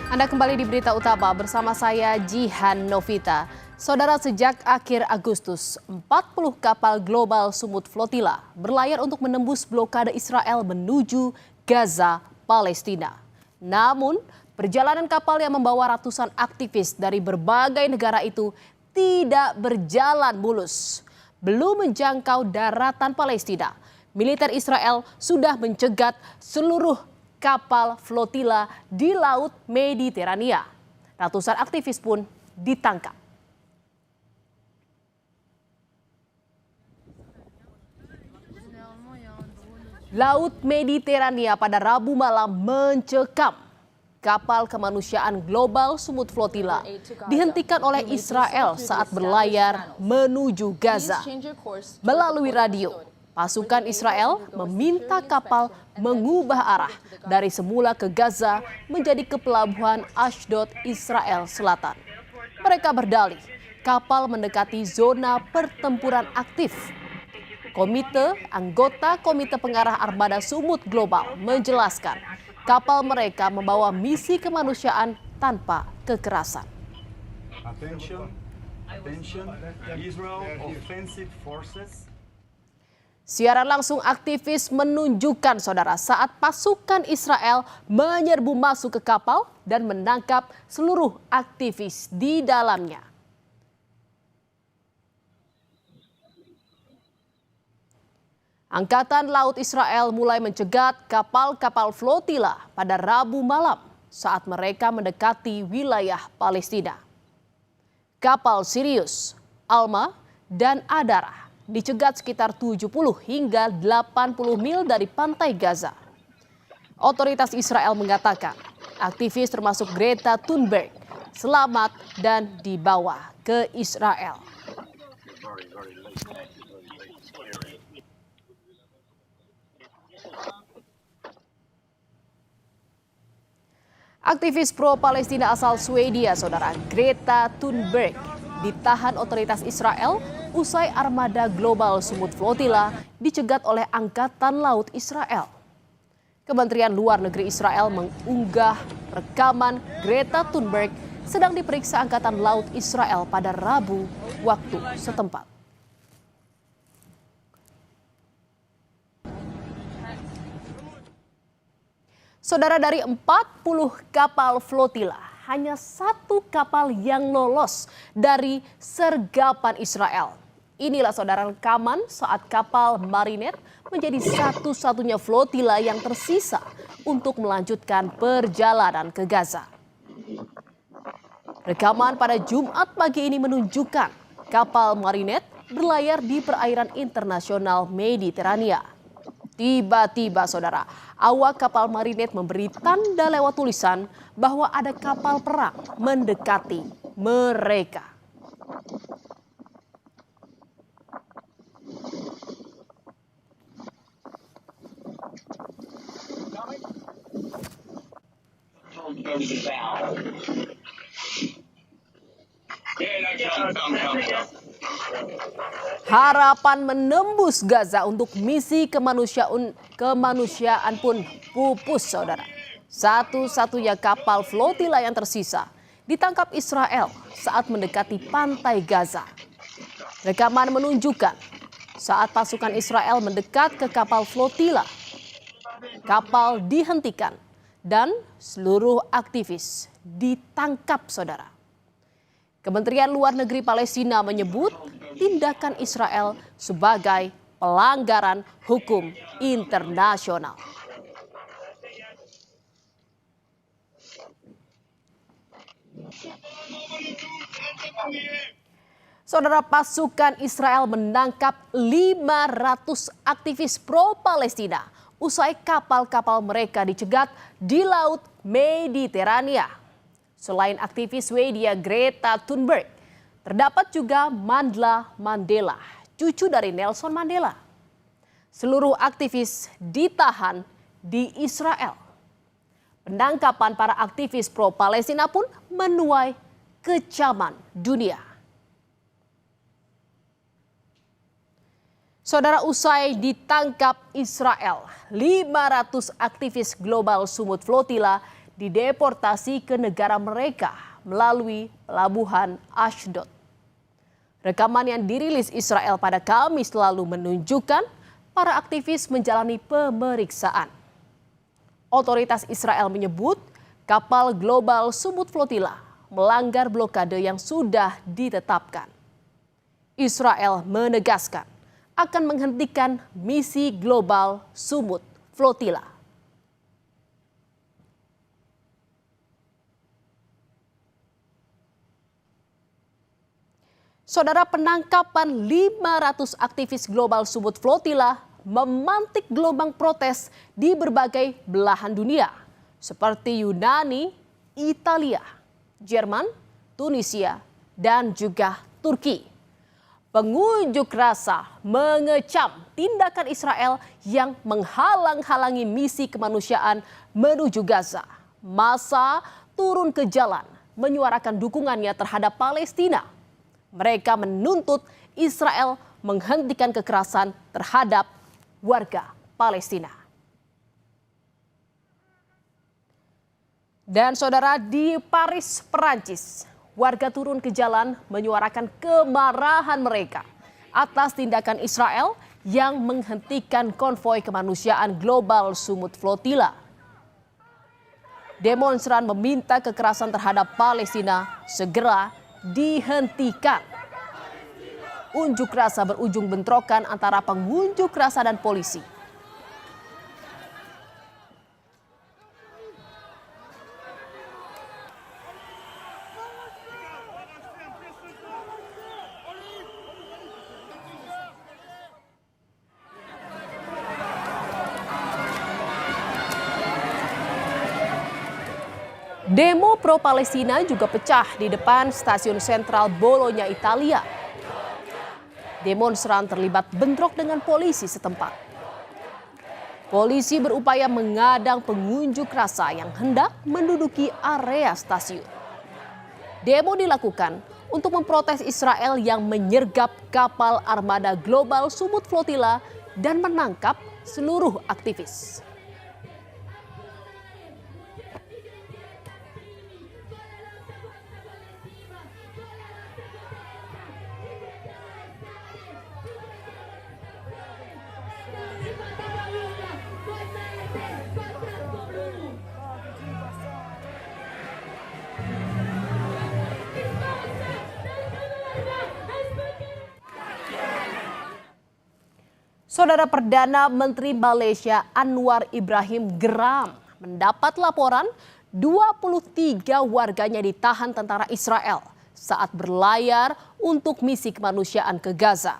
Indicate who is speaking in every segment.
Speaker 1: Anda kembali di Berita Utama bersama saya Jihan Novita. Saudara, sejak akhir Agustus, 40 kapal global Sumut Flotilla berlayar untuk menembus blokade Israel menuju Gaza, Palestina. Namun, perjalanan kapal yang membawa ratusan aktivis dari berbagai negara itu tidak berjalan mulus. Belum menjangkau daratan Palestina, militer Israel sudah mencegat seluruh kapal flotilla di Laut Mediterania. Ratusan aktivis pun ditangkap. Laut Mediterania pada Rabu malam mencekam. Kapal kemanusiaan global Sumut Flotilla dihentikan oleh Israel saat berlayar menuju Gaza. Melalui radio, pasukan Israel meminta kapal mengubah arah dari semula ke Gaza menjadi ke pelabuhan Ashdod, Israel Selatan. Mereka berdalih kapal mendekati zona pertempuran aktif. Anggota Komite Pengarah Armada Sumut Global menjelaskan kapal mereka membawa misi kemanusiaan tanpa kekerasan.
Speaker 2: Attention, Israel offensive forces.
Speaker 1: Siaran langsung aktivis menunjukkan, saudara, saat pasukan Israel menyerbu masuk ke kapal dan menangkap seluruh aktivis di dalamnya. Angkatan Laut Israel mulai mencegat kapal-kapal flotilla pada Rabu malam saat mereka mendekati wilayah Palestina. Kapal Sirius, Alma, dan Adara dicegat sekitar 70 hingga 80 mil dari pantai Gaza. Otoritas Israel mengatakan aktivis termasuk Greta Thunberg selamat dan dibawa ke Israel. Aktivis pro-Palestina asal Swedia, saudara, Greta Thunberg, ditahan otoritas Israel usai armada global Sumut Flotilla dicegat oleh Angkatan Laut Israel. Kementerian Luar Negeri Israel mengunggah rekaman Greta Thunberg sedang diperiksa Angkatan Laut Israel pada Rabu waktu setempat. Saudara, dari 40 kapal flotilla, hanya satu kapal yang lolos dari sergapan Israel. Inilah, saudara, rekaman saat kapal Marinette menjadi satu-satunya flotilla yang tersisa untuk melanjutkan perjalanan ke Gaza. Rekaman pada Jumat pagi ini menunjukkan kapal Marinette berlayar di perairan internasional Mediterania. Tiba-tiba, saudara, awak kapal Marinette memberi tanda lewat tulisan bahwa ada kapal perang mendekati mereka. Harapan menembus Gaza untuk misi kemanusiaan pun pupus, saudara. Satu-satunya kapal flotilla yang tersisa ditangkap Israel saat mendekati pantai Gaza. Rekaman menunjukkan saat pasukan Israel mendekat ke kapal flotilla, kapal dihentikan dan seluruh aktivis ditangkap, saudara. Kementerian Luar Negeri Palestina menyebut tindakan Israel sebagai pelanggaran hukum internasional. Saudara, pasukan Israel menangkap 500 aktivis pro-Palestina usai kapal-kapal mereka dicegat di Laut Mediterania. Selain aktivis Swedia Greta Thunberg, terdapat juga Mandla Mandela, cucu dari Nelson Mandela. Seluruh aktivis ditahan di Israel. Penangkapan para aktivis pro-Palestina pun menuai kecaman dunia. Saudara, usai ditangkap Israel, 500 aktivis global Sumut Flotilla dideportasi ke negara mereka melalui pelabuhan Ashdod. Rekaman yang dirilis Israel pada Kamis lalu menunjukkan para aktivis menjalani pemeriksaan. Otoritas Israel menyebut kapal Global Sumut Flotilla melanggar blokade yang sudah ditetapkan. Israel menegaskan akan menghentikan misi Global Sumut Flotilla. Saudara, penangkapan 500 aktivis Global Sumut Flotilla memantik gelombang protes di berbagai belahan dunia seperti Yunani, Italia, Jerman, Tunisia, dan juga Turki. Pengunjuk rasa mengecam tindakan Israel yang menghalang-halangi misi kemanusiaan menuju Gaza. Massa turun ke jalan menyuarakan dukungannya terhadap Palestina. Mereka menuntut Israel menghentikan kekerasan terhadap warga Palestina. Dan saudara, di Paris, Perancis, warga turun ke jalan menyuarakan kemarahan mereka atas tindakan Israel yang menghentikan konvoi kemanusiaan Global Sumut Flotilla. Demonstran meminta kekerasan terhadap Palestina segera dihentikan. Unjuk rasa berujung bentrokan antara pengunjuk rasa dan polisi. Demo pro-Palestina juga pecah di depan stasiun sentral Bologna, Italia. Demonstran terlibat bentrok dengan polisi setempat. Polisi berupaya mengadang pengunjuk rasa yang hendak menduduki area stasiun. Demo dilakukan untuk memprotes Israel yang menyergap kapal armada Global Sumut Flotilla dan menangkap seluruh aktivis. Saudara, Perdana Menteri Malaysia Anwar Ibrahim geram mendapat laporan 23 warganya ditahan tentara Israel saat berlayar untuk misi kemanusiaan ke Gaza.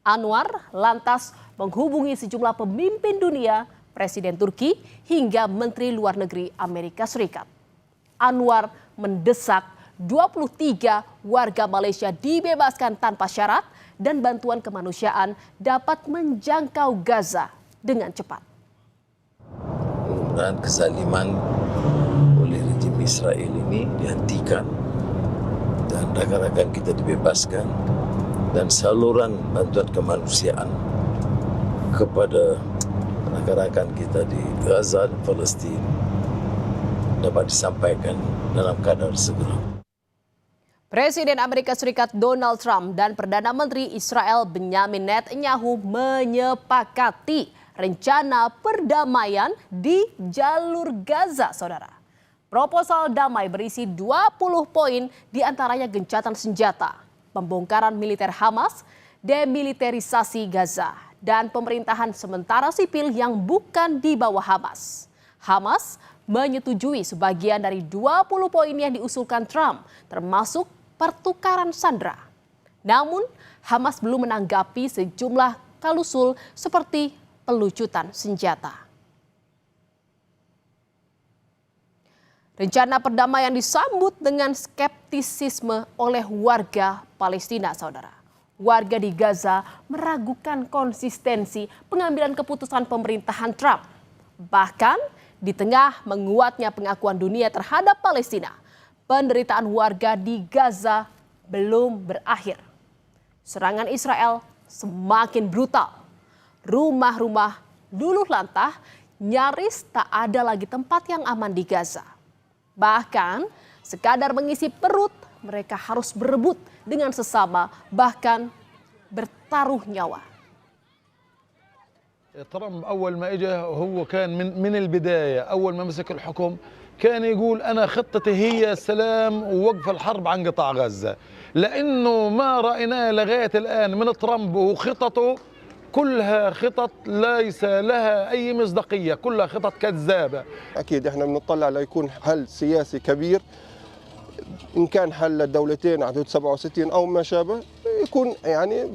Speaker 1: Anwar lantas menghubungi sejumlah pemimpin dunia, Presiden Turki hingga Menteri Luar Negeri Amerika Serikat. Anwar mendesak 23 warga Malaysia dibebaskan tanpa syarat dan bantuan kemanusiaan dapat menjangkau Gaza dengan cepat.
Speaker 3: Dan kezaliman oleh rejim Israel ini dihentikan dan rakan-rakan kita dibebaskan dan saluran bantuan kemanusiaan kepada rakan-rakan kita di Gaza dan Palestin dapat disampaikan dalam kadar segera.
Speaker 1: Presiden Amerika Serikat Donald Trump dan Perdana Menteri Israel Benjamin Netanyahu menyepakati rencana perdamaian di jalur Gaza, saudara. Proposal damai berisi 20 poin, diantaranya gencatan senjata, pembongkaran militer Hamas, demiliterisasi Gaza, dan pemerintahan sementara sipil yang bukan di bawah Hamas. Hamas menyetujui sebagian dari 20 poin yang diusulkan Trump, termasuk pertukaran sandera. Namun, Hamas belum menanggapi sejumlah klausul seperti pelucutan senjata. Rencana perdamaian disambut dengan skeptisisme oleh warga Palestina, saudara. Warga di Gaza meragukan konsistensi pengambilan keputusan pemerintahan Trump. Bahkan di tengah menguatnya pengakuan dunia terhadap Palestina, penderitaan warga di Gaza belum berakhir. Serangan Israel semakin brutal. Rumah-rumah luluh lantah, nyaris tak ada lagi tempat yang aman di Gaza. Bahkan sekadar mengisi perut, mereka harus berebut dengan sesama, bahkan bertaruh nyawa.
Speaker 4: ترامب أول ما إجا هو كان من البداية أول ما مسك الحكم كان يقول أنا خطتي هي السلام ووقف الحرب عن قطاع غزة، لأنه ما رأيناه لغاية الآن من ترامب وخططه كلها خطط ليس لها أي مصداقية، كلها خطط كذابة.
Speaker 5: أكيد إحنا بنطلع ليكون حل سياسي كبير، إن كان حل الدولتين على حدود 67 أو ما شابه، يكون يعني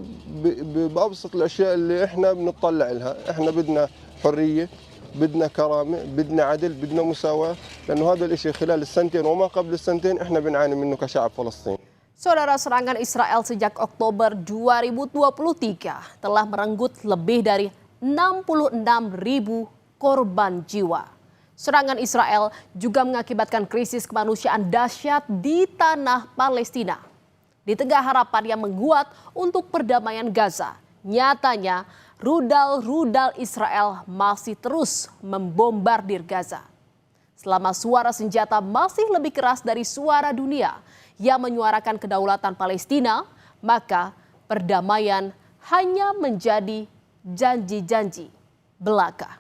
Speaker 5: بأبسط الأشياء اللي إحنا بنطلع لها. إحنا بدنا حرية، بدنا كرامة، بدنا عدل، بدنا مساواة، لأنه هذا الإشي خلال السنتين وما قبل السنتين إحنا بنعاني منه كشعب فلسطين.
Speaker 1: Saudara, serangan Israel sejak Oktober 2023 telah merenggut lebih dari 66.000 korban jiwa. Serangan Israel juga mengakibatkan krisis kemanusiaan dahsyat di tanah Palestina. Di tengah harapan yang menguat untuk perdamaian Gaza, nyatanya rudal-rudal Israel masih terus membombardir Gaza. Selama suara senjata masih lebih keras dari suara dunia yang menyuarakan kedaulatan Palestina, maka perdamaian hanya menjadi janji-janji belaka.